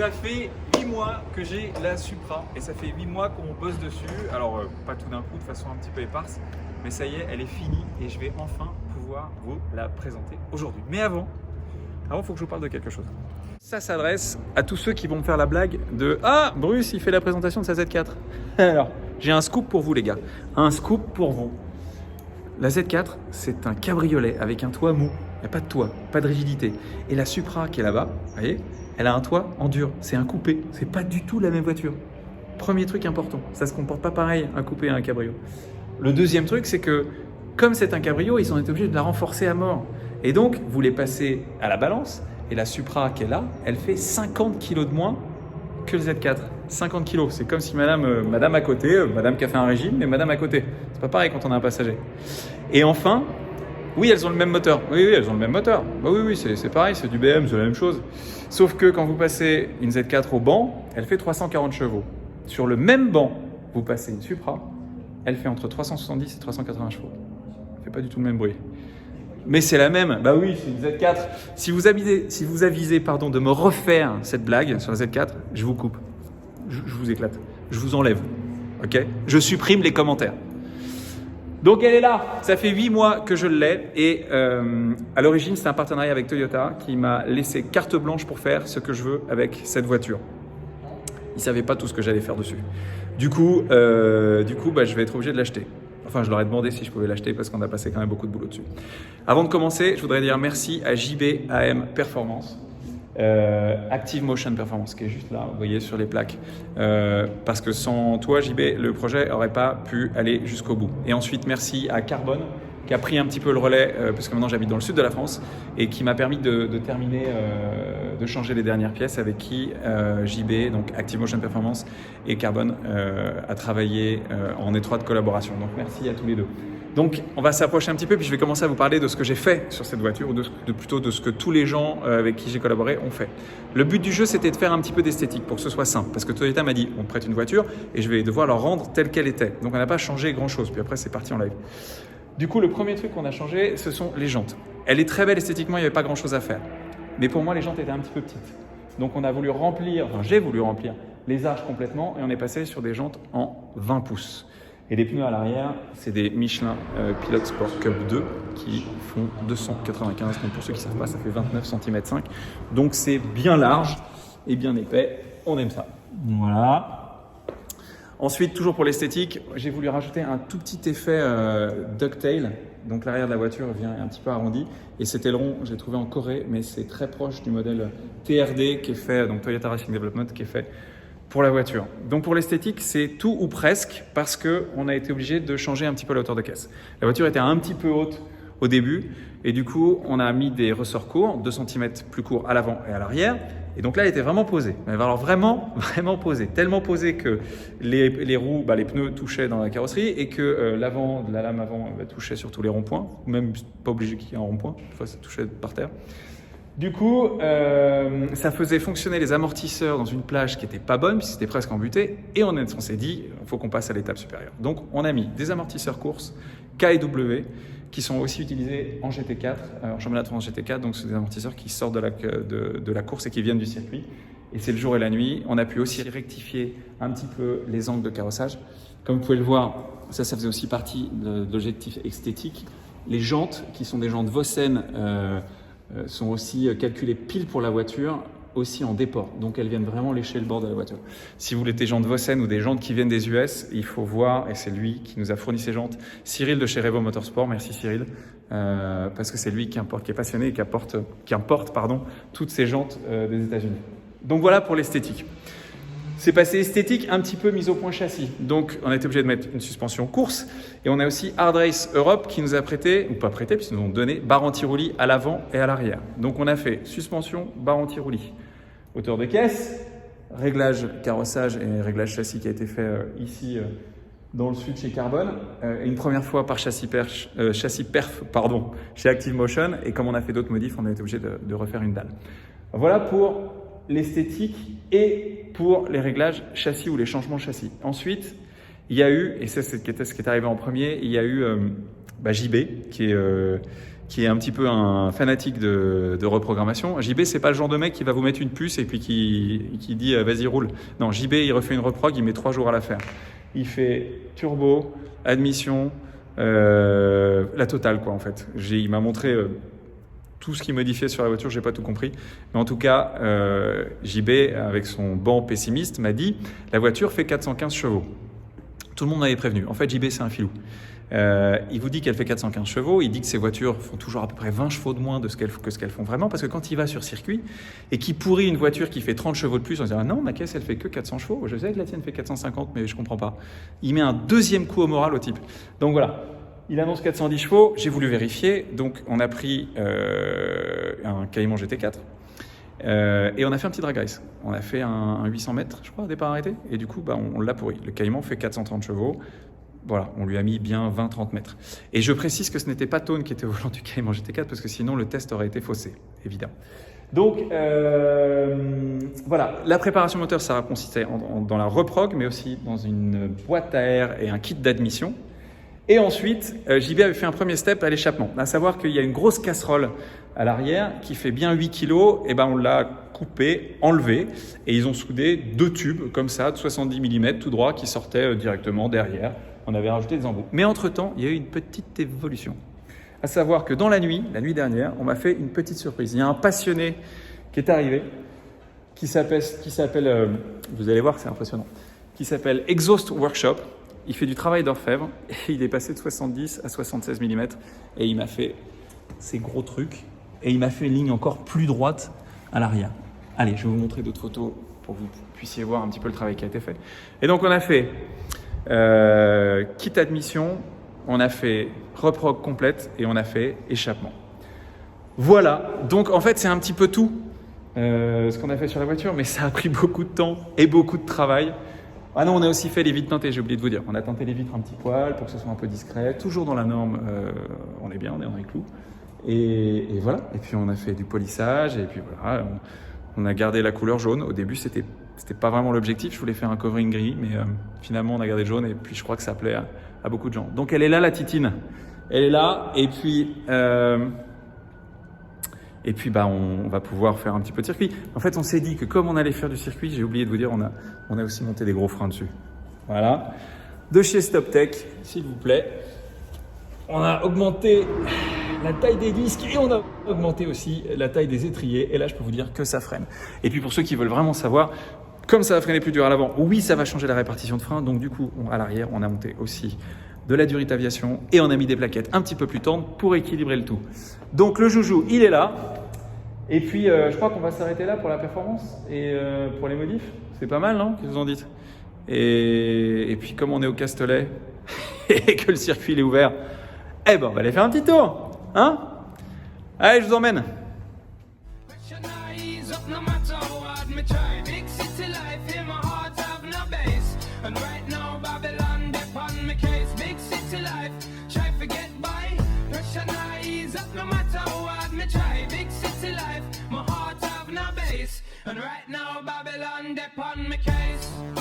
Ça fait 8 mois que j'ai la Supra et ça fait 8 mois qu'on bosse dessus. Alors, pas tout d'un coup, de façon un petit peu éparse, mais ça y est, elle est finie et je vais enfin pouvoir vous la présenter aujourd'hui. Mais avant, il faut que je vous parle de quelque chose. Ça s'adresse à tous ceux qui vont me faire la blague de « Ah, Bruce, il fait la présentation de sa Z4 ». Alors, j'ai un scoop pour vous les gars, un scoop pour vous. La Z4, c'est un cabriolet avec un toit mou. Il n'y a pas de toit, pas de rigidité. Et la Supra qui est là-bas, vous voyez, elle a un toit en dur. C'est un coupé. C'est pas du tout la même voiture. Premier truc important, ça se comporte pas pareil un coupé et un cabrio. Le deuxième truc, c'est que comme c'est un cabrio, ils ont été obligés de la renforcer à mort. Et donc, vous les passez à la balance. Et la Supra qui est là, elle fait 50 kg de moins que le Z4. 50 kg. C'est comme si madame à côté, madame qui a fait un régime, mais madame à côté. C'est pas pareil quand on a un passager. Et enfin, oui, elles ont le même moteur. Oui, elles ont le même moteur. Bah oui, c'est pareil, c'est du BM, c'est la même chose. Sauf que quand vous passez une Z4 au banc, elle fait 340 chevaux. Sur le même banc, vous passez une Supra, elle fait entre 370 et 380 chevaux. Elle fait pas du tout le même bruit. Mais c'est la même. Bah oui, c'est une Z4. Si vous avisez de me refaire cette blague sur la Z4, je vous coupe. Je vous éclate. Je vous enlève. Ok ? Je supprime les commentaires. Donc elle est là, ça fait 8 mois que je l'ai et à l'origine c'est un partenariat avec Toyota qui m'a laissé carte blanche pour faire ce que je veux avec cette voiture. Ils ne savaient pas tout ce que j'allais faire dessus. Du coup, je vais être obligé de l'acheter. Enfin, je leur ai demandé si je pouvais l'acheter parce qu'on a passé quand même beaucoup de boulot dessus. Avant de commencer, je voudrais dire merci à JBAM Performance. Active Motion Performance qui est juste là, vous voyez sur les plaques, parce que sans toi JB le projet n'aurait pas pu aller jusqu'au bout. Et ensuite merci à Carbone qui a pris un petit peu le relais parce que maintenant j'habite dans le sud de la France et qui m'a permis de terminer, de changer les dernières pièces avec qui JB, donc Active Motion Performance et Carbone a travaillé en étroite collaboration. Donc merci à tous les deux. Donc, on va s'approcher un petit peu, puis je vais commencer à vous parler de ce que j'ai fait sur cette voiture, ou plutôt de ce que tous les gens avec qui j'ai collaboré ont fait. Le but du jeu, c'était de faire un petit peu d'esthétique pour que ce soit simple, parce que Toyota m'a dit, on prête une voiture, et je vais devoir leur rendre telle qu'elle était. Donc, on n'a pas changé grand-chose, puis après, c'est parti en live. Du coup, le premier truc qu'on a changé, ce sont les jantes. Elle est très belle esthétiquement, il n'y avait pas grand-chose à faire. Mais pour moi, les jantes étaient un petit peu petites. Donc, j'ai voulu remplir les arches complètement, et on est passé sur des jantes en 20 pouces. Et les pneus à l'arrière, c'est des Michelin Pilot Sport Cup 2 qui font 295. Donc pour ceux qui ne savent pas, ça fait 29 cm 5. Donc c'est bien large et bien épais. On aime ça. Voilà. Ensuite, toujours pour l'esthétique, j'ai voulu rajouter un tout petit effet ducktail. Donc l'arrière de la voiture vient un petit peu arrondi. Et cet aileron, je l'ai trouvé en Corée, mais c'est très proche du modèle TRD qui est fait, donc Toyota Racing Development, qui est fait pour la voiture. Donc pour l'esthétique, c'est tout ou presque parce qu'on a été obligé de changer un petit peu la hauteur de caisse. La voiture était un petit peu haute au début et du coup, on a mis des ressorts courts, 2 cm plus courts à l'avant et à l'arrière. Et donc là, elle était vraiment posée. Mais alors vraiment posée. Tellement posée que les roues, les pneus touchaient dans la carrosserie et que l'avant, la lame avant touchait sur tous les ronds-points. Même pas obligé qu'il y ait un rond-point. Des fois, ça touchait par terre. Du coup, ça faisait fonctionner les amortisseurs dans une plage qui n'était pas bonne, puisque c'était presque embuté, et on s'est dit, il faut qu'on passe à l'étape supérieure. Donc, on a mis des amortisseurs course K et W, qui sont aussi utilisés en GT4, en championnat de France GT4, donc c'est des amortisseurs qui sortent de la course et qui viennent du circuit. Et c'est le jour et la nuit. On a pu aussi rectifier un petit peu les angles de carrossage. Comme vous pouvez le voir, ça faisait aussi partie de l'objectif esthétique. Les jantes, qui sont des jantes Vossen, sont aussi calculées pile pour la voiture, aussi en déport. Donc elles viennent vraiment lécher le bord de la voiture. Si vous voulez des jantes Vossen ou des jantes qui viennent des US, il faut voir, et c'est lui qui nous a fourni ces jantes, Cyril de chez Revo Motorsport, merci Cyril, parce que c'est lui qui est passionné et qui importe toutes ces jantes des États-Unis. Donc voilà pour l'esthétique. C'est passé esthétique, un petit peu mise au point châssis. Donc, on a été obligé de mettre une suspension course. Et on a aussi Hard Race Europe qui nous a prêté, ou pas prêté, puisqu'ils nous ont donné barre anti-roulis à l'avant et à l'arrière. Donc, on a fait suspension, barre anti-roulis. Hauteur de caisse, réglage carrossage et réglage châssis qui a été fait ici dans le sud chez Carbone. Une première fois par châssis perf, chez Active Motion. Et comme on a fait d'autres modifs, on a été obligé de refaire une dalle. Voilà pour l'esthétique et pour les réglages châssis ou les changements châssis. Ensuite, il y a eu, et ça c'est ce qui est arrivé en premier, il y a eu JB, qui est un petit peu un fanatique de reprogrammation. JB, c'est pas le genre de mec qui va vous mettre une puce et puis qui dit vas-y roule. Non, JB, il refait une reprog, il met 3 jours à la faire. Il fait turbo, admission, la totale quoi en fait. Il m'a montré tout ce qu'il modifiait sur la voiture, j'ai pas tout compris. Mais en tout cas, JB, avec son banc pessimiste, m'a dit la voiture fait 415 chevaux. Tout le monde m'avait prévenu. En fait, JB, c'est un filou. Il vous dit qu'elle fait 415 chevaux, il dit que ces voitures font toujours à peu près 20 chevaux de moins que ce qu'elles font vraiment, parce que quand il va sur circuit et qu'il pourrit une voiture qui fait 30 chevaux de plus, on se dit ah non, ma caisse elle fait que 400 chevaux, je sais que la tienne fait 450, mais je comprends pas. Il met un deuxième coup au moral au type. Donc voilà, il annonce 410 chevaux, j'ai voulu vérifier, donc on a pris un Cayman GT4 et on a fait un petit drag race. On a fait un 800 mètres, je crois, au départ arrêté, et du coup on l'a pourri. Le Cayman fait 430 chevaux. Voilà, on lui a mis bien 20-30 mètres. Et je précise que ce n'était pas Tone qui était au volant du Cayman GT4 parce que sinon le test aurait été faussé, évidemment. Donc voilà, la préparation moteur, ça va consister dans la reprog, mais aussi dans une boîte à air et un kit d'admission. Et ensuite, JB avait fait un premier step à l'échappement, à savoir qu'il y a une grosse casserole à l'arrière qui fait bien 8 kg, et ben on l'a coupé, enlevé, et ils ont soudé 2 tubes comme ça de 70 mm tout droit qui sortaient directement derrière. On avait rajouté des embouts. Mais entre-temps, il y a eu une petite évolution. À savoir que dans la nuit dernière, on m'a fait une petite surprise. Il y a un passionné qui est arrivé, qui s'appelle, vous allez voir, c'est impressionnant, qui s'appelle Exhaust Workshop. Il fait du travail d'orfèvre et il est passé de 70 à 76 mm et il m'a fait ces gros trucs et il m'a fait une ligne encore plus droite à l'arrière. Allez, je vais vous montrer d'autres photos pour que vous puissiez voir un petit peu le travail qui a été fait. Et donc on a fait kit admission, on a fait reprog complète et on a fait échappement. Voilà, donc en fait c'est un petit peu tout ce qu'on a fait sur la voiture, mais ça a pris beaucoup de temps et beaucoup de travail. Ah non, on a aussi fait les vitres teintées, j'ai oublié de vous dire. On a teinté les vitres un petit poil pour que ce soit un peu discret, toujours dans la norme, on est bien, on est dans les clous. Et voilà, et puis on a fait du polissage et puis voilà, on a gardé la couleur jaune. Au début, c'était pas vraiment l'objectif, je voulais faire un covering gris, mais finalement on a gardé le jaune et puis je crois que ça plaît à beaucoup de gens. Donc elle est là la titine, elle est là et puis on va pouvoir faire un petit peu de circuit. En fait, on s'est dit que comme on allait faire du circuit, j'ai oublié de vous dire, on a aussi monté des gros freins dessus. Voilà, de chez StopTech, s'il vous plaît. On a augmenté la taille des disques et on a augmenté aussi la taille des étriers. Et là, je peux vous dire que ça freine. Et puis pour ceux qui veulent vraiment savoir, comme ça va freiner plus dur à l'avant, oui, ça va changer la répartition de frein. Donc du coup, à l'arrière, on a monté aussi de la Durit Aviation et on a mis des plaquettes un petit peu plus tendres pour équilibrer le tout. Donc le joujou, il est là. Et puis, je crois qu'on va s'arrêter là pour la performance et pour les modifs. C'est pas mal, non? Qu'est-ce que vous en dites? Et puis, comme on est au Castellet et que le circuit il est ouvert, eh ben, on va aller faire un petit tour. Hein? Allez, je vous emmène. And right now Babylon dep on my case.